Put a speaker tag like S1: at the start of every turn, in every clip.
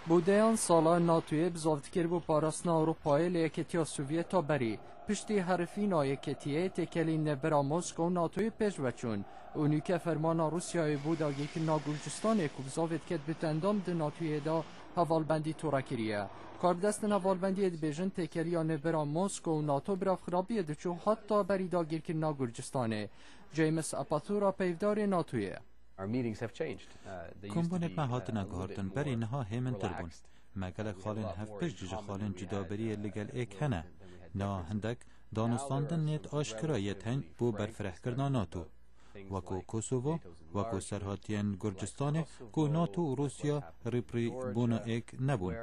S1: بودیان سالا ناتوی بزاوتکر بو پاراستنا اروپای لیکتیا سوویتا بری پشتی حرفین آیکتیه تکلی نبرا موسکو ناتوی پیش وچون اونی که فرمان روسیای بود آگه نا گرجستان که بزاوت کد بتندام ده ناتوی دا حوالبندی تورکریه کاردست حوالبندی بیژن تکلی نبرا موسکو ناتو براف خرابیه دچو حتی بری دا گیر که نا گرجستانه جیمس اپاتورا پیودار ناتویه
S2: کمبونت ما هاتنا گهارتن بری نها هیمن تربون مگل خالن هف پیش جج خالن جدابری لگل ایک هنه نا هندک دانستاندن نیت آشکرایت هن بو برفرح کرنا ناتو وکو کوسوو وکو سرحاتین گرجستان کو ناتو و روسیا ریپری بونا ایک نبون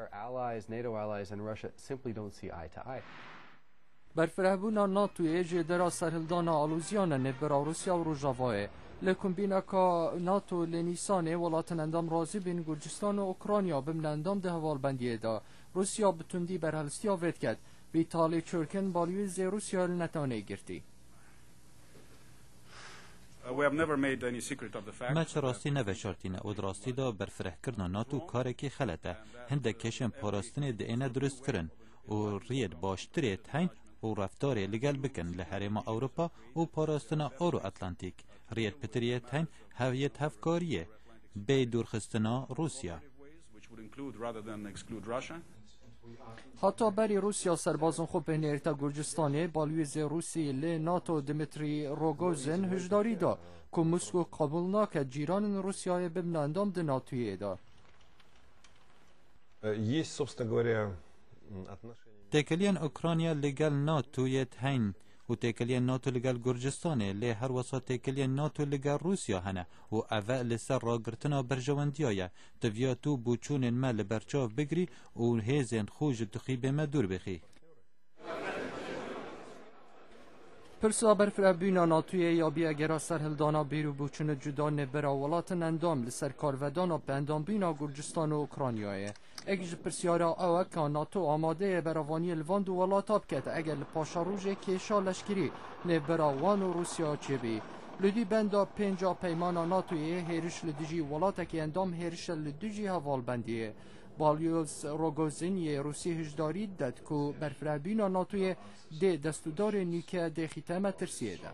S1: برفرح بونا ناتوی جدرا سرهلدانا آلوزیان نبرا روسیا و روژاواه لکن بینا که ناتو لنیسانه ولاتن اندام رازی بین گرجستان و اوکراینیا بمن اندام ده حوالبندیه دا روسیا بتوندی برهلستیا وید کد بیتالی چرکن بالیوز روسیا لنتانه گرتی
S2: ما چه راستی نوشارتینه او دراستی دا برفرح کرنا ناتو کاره که خلطه هنده کشن پاراستنه ده اینه درست کرن و رید باشتره تین و رفتار لگل بکن لحرم اوروپا و پاراستنا اورو اتلانتیک رید پتریت هین هویت هفکاریه بی دورخستنا روسیا
S1: حتی بری روسیا سربازان خوب به نیرتا گرجستانه بالویز روسی لی ناتو دمیتری روگوزن هجداری دا که مسکو قبول ناکد جیران روسیای بمن اندام ده ناتویه دا
S2: تکلیان اوکراینیا لگل ناتویت هین و تکلیان ناتو لگل گرجستانه لی هر وسا تکلیان ناتو لگل روسیا هنه و اوه لسر را گرتنا برجواندیایه تویاتو بوچون ما لبرچاو بگری و هیزن خوش تخیب ما دور بخی
S1: پرسا برفرابینا ناتویه یا بی اگرا سرهلدانا بیرو بوچون جدا نبرا ولاتن اندام لسر کارودانا پندام بینا گرجستان و اوکراینیایه اگه پرسیارا اوه که ناتو آماده براوانی الواند و ولاتاب کت اگر پاشا روژه کشا لشکری نبراوان و روسیا چه بی لدی بندا پنجا پیمانا ناتویه هیرش لدیجی ولاتا که اندام هیرش لدیجی حوال بندیه بالیوز روگوزینی روسی هجداری داد که برفرابینا ناتویه ده دستودار نیکه ده خیتامه ترسیه ده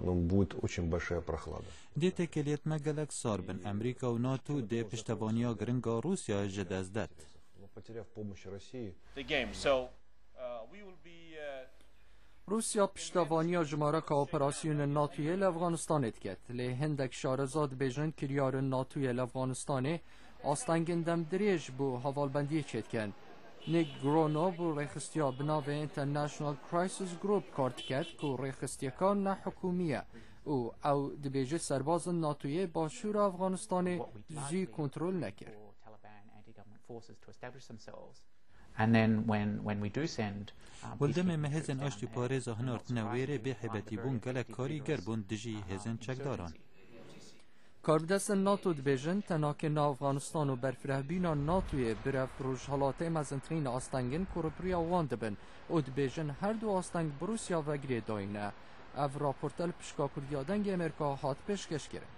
S3: будет очень большая прохлада.
S2: دی تکلیت مگلک سار بن امریکا و ناتو دی پشتوانیا گرنگا روسیا جدازدد.
S1: روسیا پشتوانیا جماره که اپراسیون ناتوی لافغانستان اتکت لی هندک شارزاد بیجن کریار ناتوی لافغانستانه آستنگندم دریج بو حوالبندی چتکن نیک گرونو بو ریخستیا بناوه انترناشنال کرایسیس گروپ کارت کرد که ریخستیکان نه حکومیه او دبیجه سرباز ناتوی با شور افغانستان زی کنترل نکرد.
S2: ولدم مهزن آشتی پاره زهنارت نویره به حبتی بون گلک کاری گر بون دجی هزن چکداران.
S1: کاردست ناتو دبیجن تناکه نا افغانستان و برفرهبینا ناتوی برف روش حالاته مزنترین آستنگن کورپریا وان دبن او دبیجن هر دو آستنگ بروسیا و گری داینه. او راپورتل پشکا کردیادنگ امریکا هات پیشکش کرد.